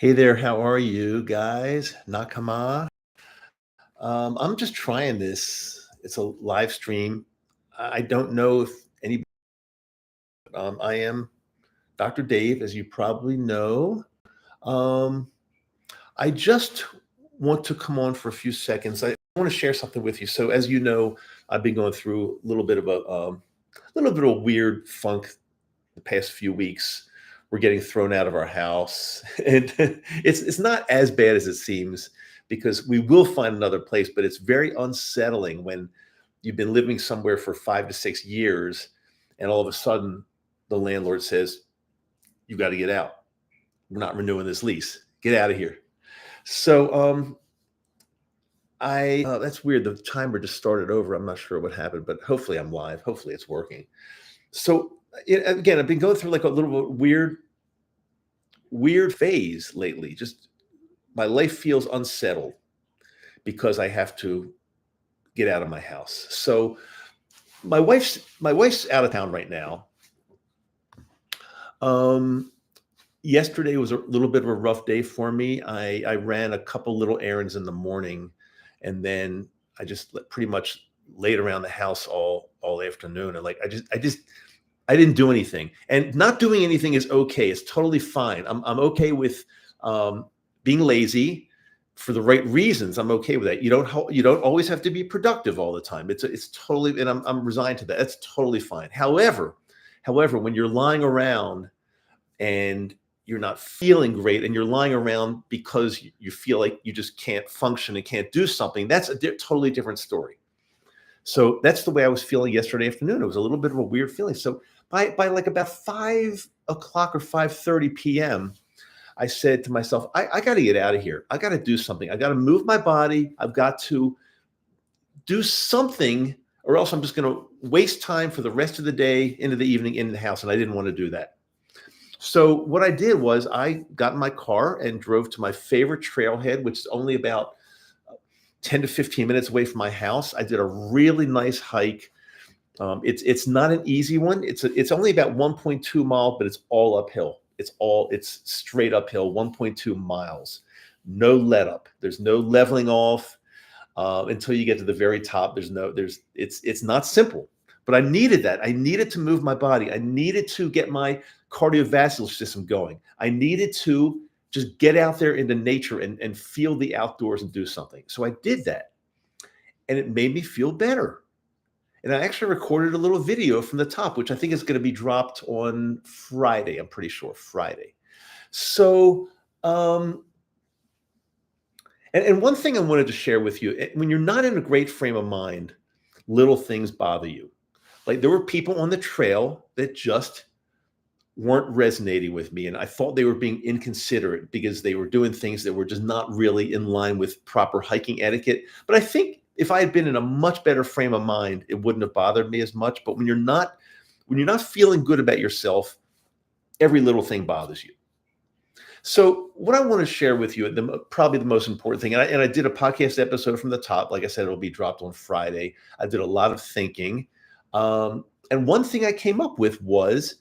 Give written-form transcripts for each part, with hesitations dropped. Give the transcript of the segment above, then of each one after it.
Hey there, how are you guys? Nakama. I'm just trying this. It's a live stream. I don't know if any. I am Dr. Dave, as you probably know. Um, I just want to come on for a few seconds. I want to share something with you. So, as you know, I've been going through a little bit of a weird funk the past few weeks. We're getting thrown out of our house, and it's not as bad as it seems because we will find another place. But it's very unsettling when you've been living somewhere for 5 to 6 years, and all of a sudden the landlord says, "You got to get out. We're not renewing this lease. Get out of here." So I that's weird. The timer just started over. I'm not sure what happened, but hopefully I'm live. Hopefully it's working. So again, I've been going through like a little bit weird phase lately. Just my life feels unsettled because I have to get out of my house. So my wife's out of town right now. Um, Yesterday was a little bit of a rough day for me. I ran a couple little errands in the morning, and then I just pretty much laid around the house all afternoon. And like I didn't do anything, and not doing anything is okay. It's totally fine. I'm okay with um, being lazy for the right reasons. I'm okay with that. You don't always have to be productive all the time. It's totally, and I'm resigned to that. That's totally fine. However, when you're lying around and you're not feeling great, and you're lying around because you feel like you just can't function and can't do something, that's a totally different story. So that's the way I was feeling yesterday afternoon. It was a little bit of a weird feeling. So by like about 5 o'clock or 5:30 p.m., I said to myself, I got to get out of here. I got to do something. I got to move my body. I've got to do something, or else I'm just going to waste time for the rest of the day into the evening in the house. And I didn't want to do that. So what I did was I got in my car and drove to my favorite trailhead, which is only about 10 to 15 minutes away from my house. I did a really nice hike. It's not an easy one. It's only about 1.2 miles, but it's all uphill. It's straight uphill, 1.2 miles. No let up. There's no leveling off until you get to the very top. It's not simple. But I needed that. I needed to move my body. I needed to get my cardiovascular system going. I needed to just get out there into nature and feel the outdoors and do something. So I did that, and it made me feel better. And I actually recorded a little video from the top, which I think is going to be dropped on Friday. I'm pretty sure Friday. So, um, and one thing I wanted to share with you, when you're not in a great frame of mind, little things bother you. Like there were people on the trail that just weren't resonating with me. And I thought they were being inconsiderate because they were doing things that were just not really in line with proper hiking etiquette. But I think if I had been in a much better frame of mind, it wouldn't have bothered me as much. But when you're not feeling good about yourself, every little thing bothers you. So what I want to share with you, probably the most important thing, and I did a podcast episode from the top. Like I said, it'll be dropped on Friday. I did a lot of thinking. And one thing I came up with was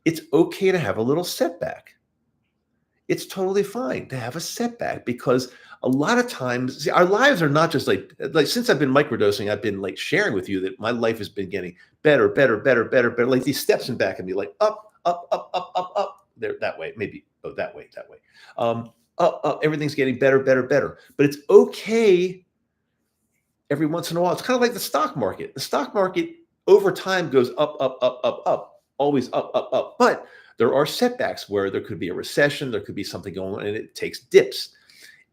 it's okay to have a little setback. It's totally fine to have a setback because a lot of times, see, our lives are not just like since I've been microdosing, I've been like sharing with you that my life has been getting better, better, better, better, better. Like these steps in back of me, like up, up, up, up, up, up. There, that way, maybe. Oh, that way, that way. Up, up. Everything's getting better, better, better. But it's okay every once in a while. It's kind of like the stock market. The stock market over time goes up, up, up, up, up, always up, up, up. But there are setbacks where there could be a recession, there could be something going on, and it takes dips.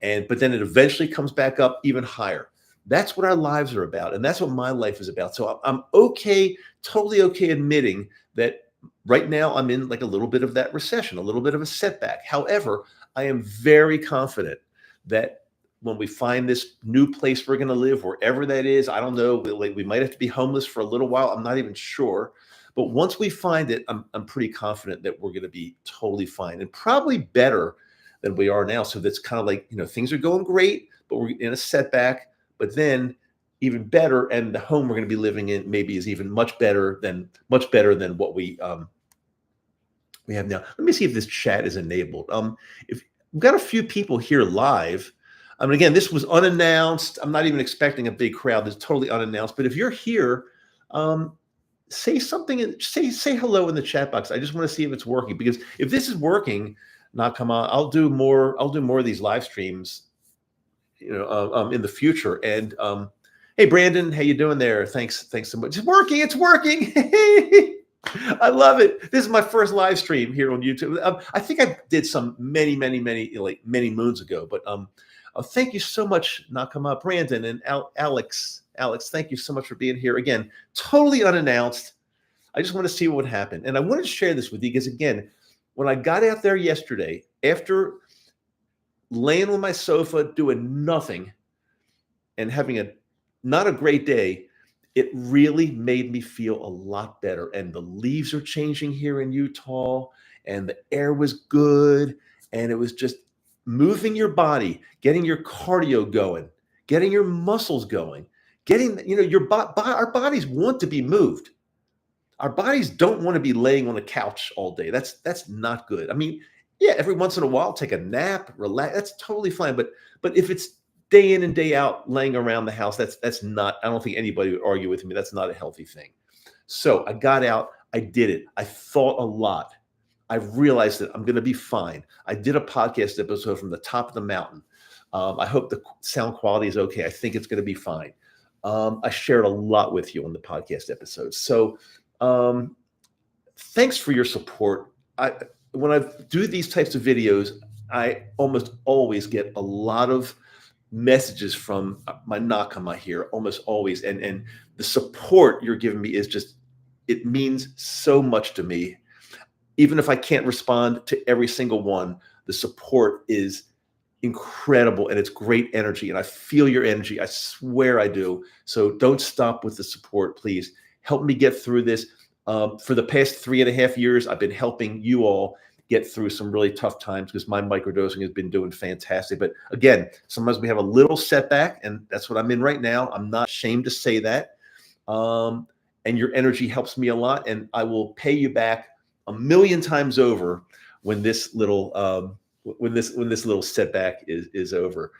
But then it eventually comes back up even higher. That's what our lives are about, and that's what my life is about. So I'm okay, totally okay admitting that right now I'm in like a little bit of that recession, a little bit of a setback. However, I am very confident that when we find this new place we're going to live, wherever that is, I don't know, we might have to be homeless for a little while. I'm not even sure. But once we find it, I'm pretty confident that we're going to be totally fine and probably better than we are now. So that's kind of like, things are going great, but we're in a setback, but then even better. And the home we're going to be living in maybe is even much better than what we have now. Let me see if this chat is enabled. If we've got a few people here live. I mean, again, this was unannounced. I'm not even expecting a big crowd. It's totally unannounced. But if you're here, um, say something and say hello in the chat box. I just want to see if it's working, because if this is working, nakama, I'll do more of these live streams, in the future. And hey, Brandon, how you doing there? Thanks so much. It's working. I love it. This is my first live stream here on YouTube. I think I did some many moons ago, but thank you so much, Nakama, Brandon, and Alex. Alex, thank you so much for being here again. Totally unannounced. I just want to see what would happen, and I wanted to share this with you because, again, when I got out there yesterday, after laying on my sofa doing nothing and having not a great day, it really made me feel a lot better. And the leaves are changing here in Utah, and the air was good, and it was just moving your body, getting your cardio going, getting your muscles going, getting, our bodies want to be moved. Our bodies don't want to be laying on a couch all day. That's not good. I mean, yeah, every once in a while, take a nap, relax. That's totally fine. But if it's day in and day out laying around the house, that's not. I don't think anybody would argue with me. That's not a healthy thing. So I got out. I did it. I thought a lot. I realized that I'm going to be fine. I did a podcast episode from the top of the mountain. I hope the sound quality is okay. I think it's going to be fine. I shared a lot with you on the podcast episode. So thanks for your support. When I do these types of videos, I almost always get a lot of messages from my nakama here, almost always. And the support you're giving me is just, it means so much to me. Even if I can't respond to every single one, the support is incredible, and it's great energy. And I feel your energy. I swear I do. So don't stop with the support, please. Help me get through this. For the past 3.5 years, I've been helping you all get through some really tough times because my microdosing has been doing fantastic. But again, sometimes we have a little setback, and that's what I'm in right now. I'm not ashamed to say that. And your energy helps me a lot, and I will pay you back 1,000,000 times over when this little setback is over.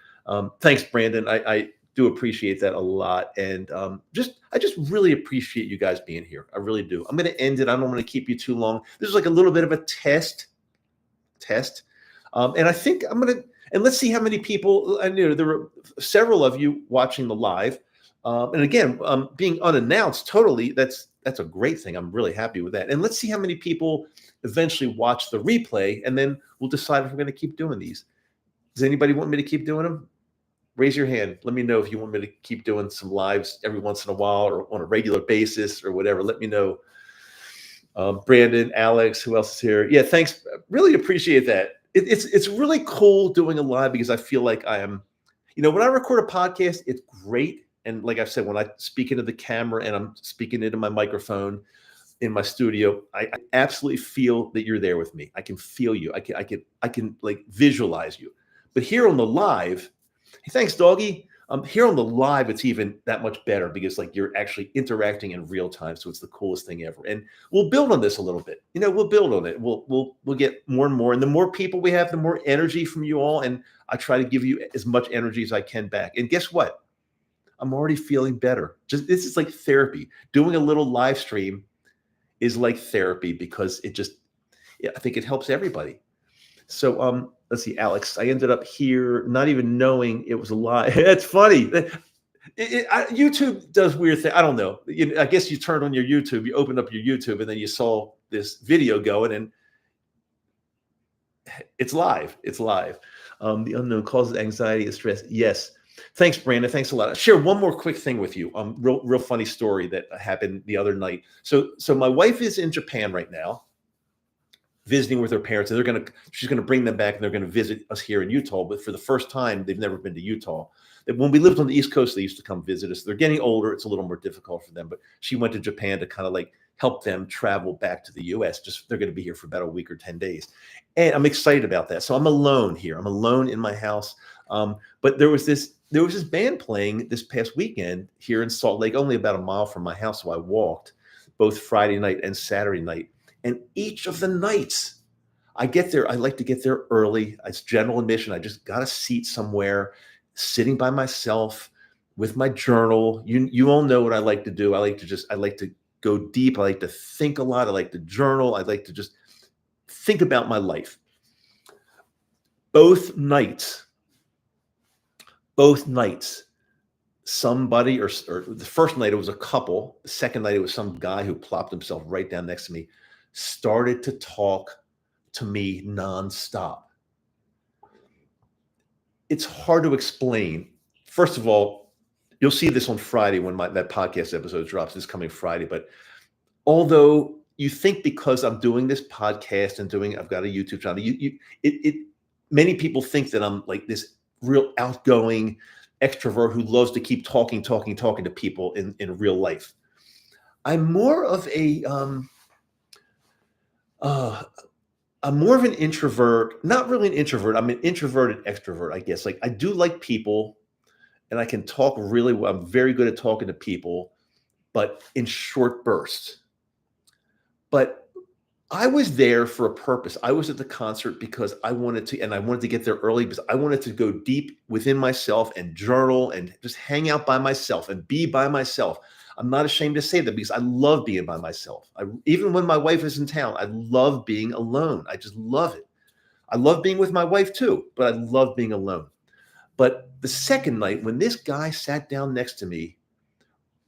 Thanks, Brandon. I do appreciate that a lot, and I just really appreciate you guys being here. I really do. I'm going to end it. I don't want to keep you too long. This is like a little bit of a test, and I think I'm going to, and let's see how many people. I knew there were several of you watching the live, and again, being unannounced, totally. That's a great thing. I'm really happy with that. And let's see how many people eventually watch the replay, and then we'll decide if we're going to keep doing these. Does anybody want me to keep doing them? Raise your hand. Let me know if you want me to keep doing some lives every once in a while or on a regular basis or whatever. Let me know. Brandon, Alex, who else is here? Yeah, thanks. Really appreciate that. It's really cool doing a live because I feel like I am, when I record a podcast, it's great. And like I've said, when I speak into the camera and I'm speaking into my microphone in my studio, I absolutely feel that you're there with me. I can feel you. I can like visualize you. But here on the live, hey, thanks, doggy. Here on the live, it's even that much better because like you're actually interacting in real time. So it's the coolest thing ever. And we'll build on this a little bit. We'll build on it. We'll get more and more. And the more people we have, the more energy from you all. And I try to give you as much energy as I can back. And guess what? I'm already feeling better. This is like therapy. Doing a little live stream is like therapy because I think it helps everybody. So let's see, Alex. I ended up here not even knowing it was a live. That's funny. YouTube does weird things. I don't know. I guess you turned on your YouTube, you opened up your YouTube, and then you saw this video going, and it's live. It's live. The unknown causes anxiety and stress. Yes. Thanks, Brandon. Thanks a lot. I'll share one more quick thing with you. Real funny story that happened the other night. So my wife is in Japan right now, visiting with her parents, and she's gonna bring them back, and they're gonna visit us here in Utah. But for the first time, they've never been to Utah. When we lived on the East Coast, they used to come visit us. They're getting older; it's a little more difficult for them. But she went to Japan to kind of like help them travel back to the U.S. They're going to be here for about a week or 10 days, and I'm excited about that. So I'm alone here. I'm alone in my house. But there was this band playing this past weekend here in Salt Lake, only about a mile from my house. So I walked both Friday night and Saturday night. And each of the nights I get there. I like to get there early. It's general admission. I just got a seat somewhere, sitting by myself with my journal. You all know what I like to do. I like to go deep. I like to think a lot. I like to journal. I like to just think about my life. Both nights, somebody or the first night it was a couple. The second night it was some guy who plopped himself right down next to me, started to talk to me nonstop. It's hard to explain. First of all, you'll see this on Friday when that podcast episode drops this coming Friday. But although you think because I'm doing this podcast and I've got a YouTube channel, many people think that I'm like this real outgoing extrovert who loves to keep talking to people in real life. I'm more of an introvert, not really an introvert. I'm an introverted extrovert, I guess. Like I do like people and I can talk really well. I'm very good at talking to people, but in short bursts. But I was there for a purpose. I was at the concert because I wanted to get there early because I wanted to go deep within myself and journal and just hang out by myself and be by myself. I'm not ashamed to say that because I love being by myself. Even when my wife is in town, I love being alone. I just love it. I love being with my wife too, but I love being alone. But the second night, when this guy sat down next to me,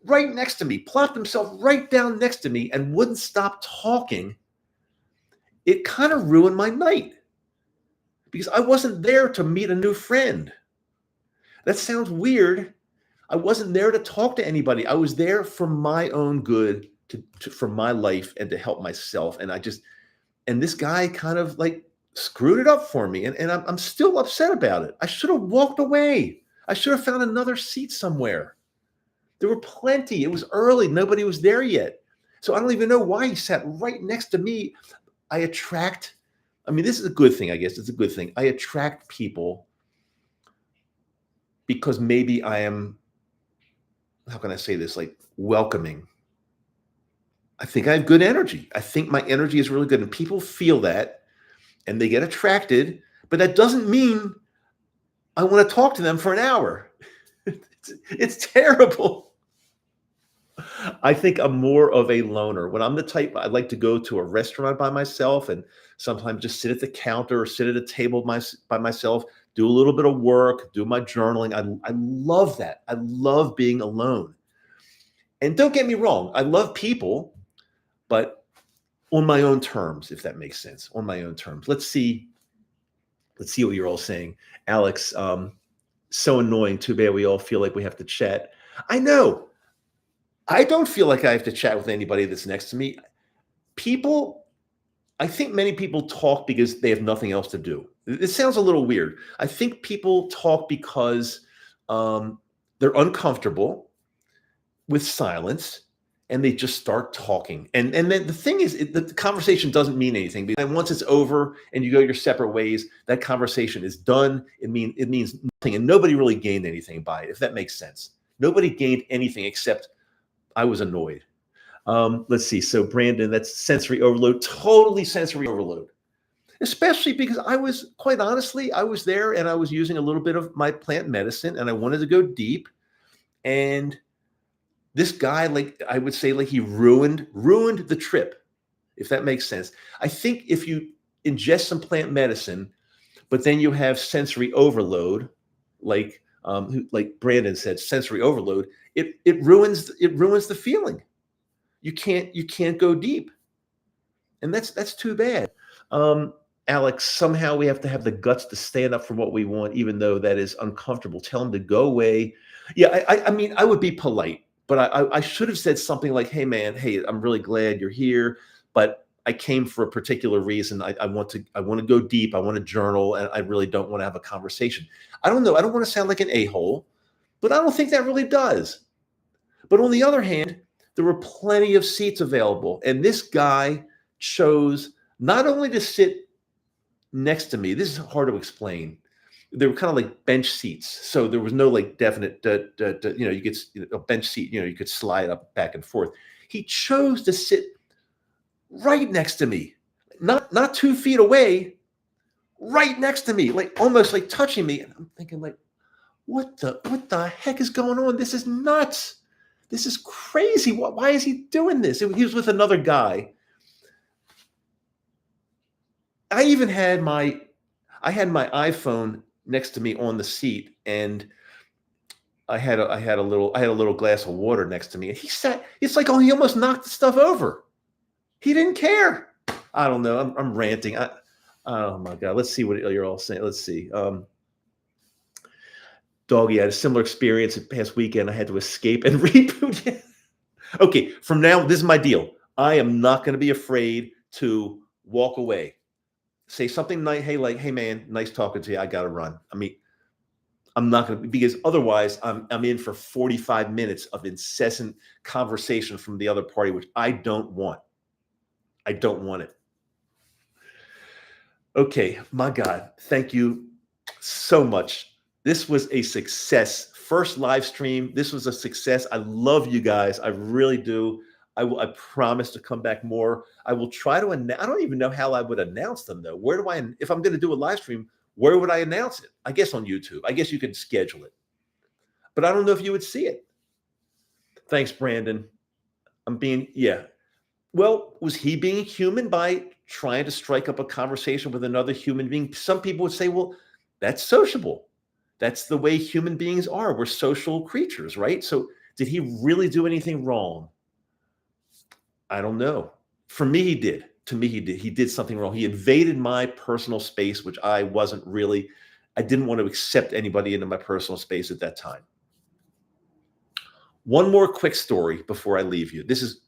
right next to me, plopped himself right down next to me and wouldn't stop talking, it kind of ruined my night because I wasn't there to meet a new friend. That sounds weird. I wasn't there to talk to anybody. I was there for my own good, for my life and to help myself. And this guy kind of like screwed it up for me. And I'm still upset about it. I should have walked away. I should have found another seat somewhere. There were plenty. It was early. Nobody was there yet. So I don't even know why he sat right next to me. This is a good thing, I guess. It's a good thing. I attract people because maybe I am, how can I say this? Like welcoming. I think I have good energy. I think my energy is really good and people feel that and they get attracted, but that doesn't mean I want to talk to them for an hour. It's terrible. I think I'm more of a loner. When I'm the type, I like to go to a restaurant by myself and sometimes just sit at the counter or sit at a table by myself, do a little bit of work, do my journaling. I love that. I love being alone. And don't get me wrong, I love people, but on my own terms, if that makes sense, on my own terms. Let's see what you're all saying. Alex, so annoying. Too bad we all feel like we have to chat. I know. I don't feel like I have to chat with anybody that's next to me. I think many people talk because they have nothing else to do. It sounds a little weird. I think people talk because they're uncomfortable with silence and they just start talking. And then the thing is, the conversation doesn't mean anything. And once it's over and you go your separate ways, that conversation is done. It means nothing. And nobody really gained anything by it, if that makes sense. Nobody gained anything except I was annoyed. Let's see. So Brandon, that's sensory overload, totally sensory overload, especially because I was there and I was using a little bit of my plant medicine and I wanted to go deep. And this guy, like I would say, like he ruined the trip, if that makes sense. I think if you ingest some plant medicine, but then you have sensory overload, like Brandon said, sensory overload, it ruins the feeling. You can't go deep. And that's too bad. Alex, somehow we have to have the guts to stand up for what we want, even though that is uncomfortable. Tell them to go away. Yeah, I would be polite, but I should have said something like, hey man, hey, I'm really glad you're here, but I came for a particular reason. I want to go deep. I want to journal, and I really don't want to have a conversation. I don't know. I don't want to sound like an a-hole, but I don't think that really does. But on the other hand, there were plenty of seats available, and this guy chose not only to sit next to me. This is hard to explain. They were kind of like bench seats, so there was no like definite, you could a bench seat. You could slide up back and forth. He chose to sit right next to me, not 2 feet away, right next to me, like almost like touching me. And I'm thinking, like, what the heck is going on? This is nuts. This is crazy. Why is he doing this? He was with another guy. I even had my iPhone next to me on the seat, and I had a little glass of water next to me, and he sat. It's like, oh, he almost knocked the stuff over. He didn't care. I don't know. I'm ranting. Oh my God. Let's see what you're all saying. Let's see. Doggy had a similar experience the past weekend. I had to escape and reboot. Okay, from now, this is my deal. I am not going to be afraid to walk away. Say something nice. Hey, like, hey man, nice talking to you. I got to run. I mean, I'm not going to, because otherwise I'm in for 45 minutes of incessant conversation from the other party, which I don't want. I don't want it. Okay, my God, thank you so much. This was a success. First live stream. This was a success. I love you guys. I really do. I promise to come back more. I will try to I don't even know how I would announce them though. Where do I, if I'm going to do a live stream, where would I announce it? I guess on YouTube. I guess you could schedule it. But I don't know if you would see it. Thanks, Brandon. Yeah. Well, was he being human by trying to strike up a conversation with another human being? Some people would say, well, that's sociable. That's the way human beings are. We're social creatures, right? So did he really do anything wrong? I don't know. For me, he did. To me, he did. He did something wrong. He invaded my personal space, which I didn't want to accept anybody into my personal space at that time. One more quick story before I leave you. This is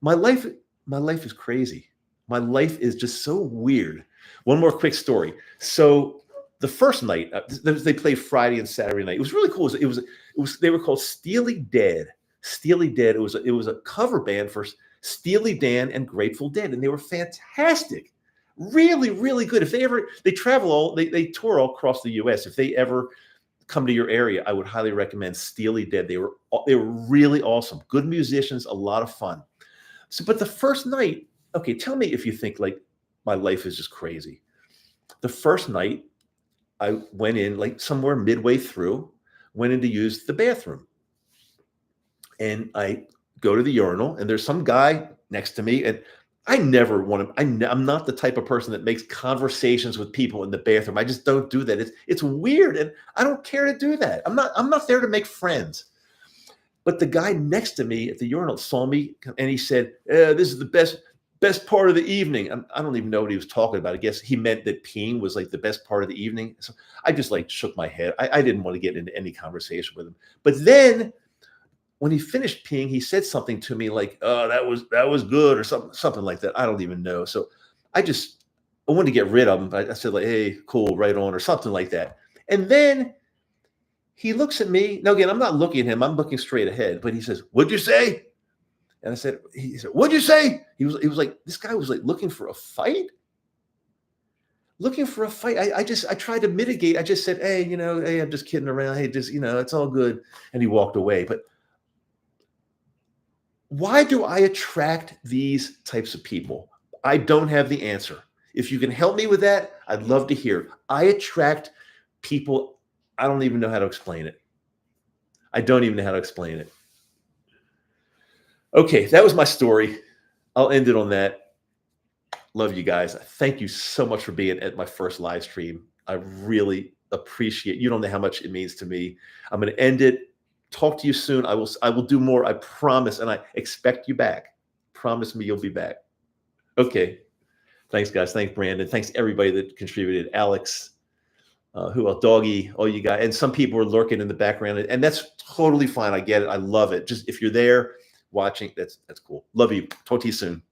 my life is crazy. My life is just so weird. One more quick story. So the first night, they played Friday and Saturday night. It was really cool. It was they were called Steely Dan. Steely Dan. It was a cover band for Steely Dan and Grateful Dead, and they were fantastic. Really, really good. If they tour all across the US. If they ever come to your area, I would highly recommend Steely Dan. They were really awesome. Good musicians, a lot of fun. So, but the first night, okay, tell me if you think like my life is just crazy. The first night, I went in like somewhere midway through, went in to use the bathroom. And I go to the urinal, and there's some guy next to me. And I never want to, I'm not the type of person that makes conversations with people in the bathroom. I just don't do that. It's weird. And I don't care to do that. I'm not there to make friends. But the guy next to me at the urinal saw me, and he said, this is the best part of the evening. I don't even know what he was talking about. I guess he meant that peeing was like the best part of the evening. So I just like shook my head. I didn't want to get into any conversation with him. But then when he finished peeing, he said something to me like, "Oh, that was good," or something like that. I don't even know. So I wanted to get rid of him. But I said like, "Hey, cool, right on," or something like that. And then he looks at me. Now again, I'm not looking at him. I'm looking straight ahead. But he says, "What'd you say?" And he said, "What'd you say?" He was like, this guy was like looking for a fight. Looking for a fight. I tried to mitigate. I just said, "Hey, hey, I'm just kidding around. Hey, just, it's all good." And he walked away. But why do I attract these types of people? I don't have the answer. If you can help me with that, I'd love to hear. I attract people. I don't even know how to explain it. I don't even know how to explain it. Okay, that was my story. I'll end it on that. Love you guys. Thank you so much for being at my first live stream. I really appreciate. You don't know how much it means to me. I'm going to end it. Talk to you soon. I will do more. I promise, and I expect you back. Promise me you'll be back. Okay. Thanks, guys. Thanks, Brandon. Thanks everybody that contributed. Alex, who else? Doggy, all you guys, and some people are lurking in the background, and that's totally fine. I get it. I love it. Just if you're there watching, that's cool. Love you. Talk to you soon.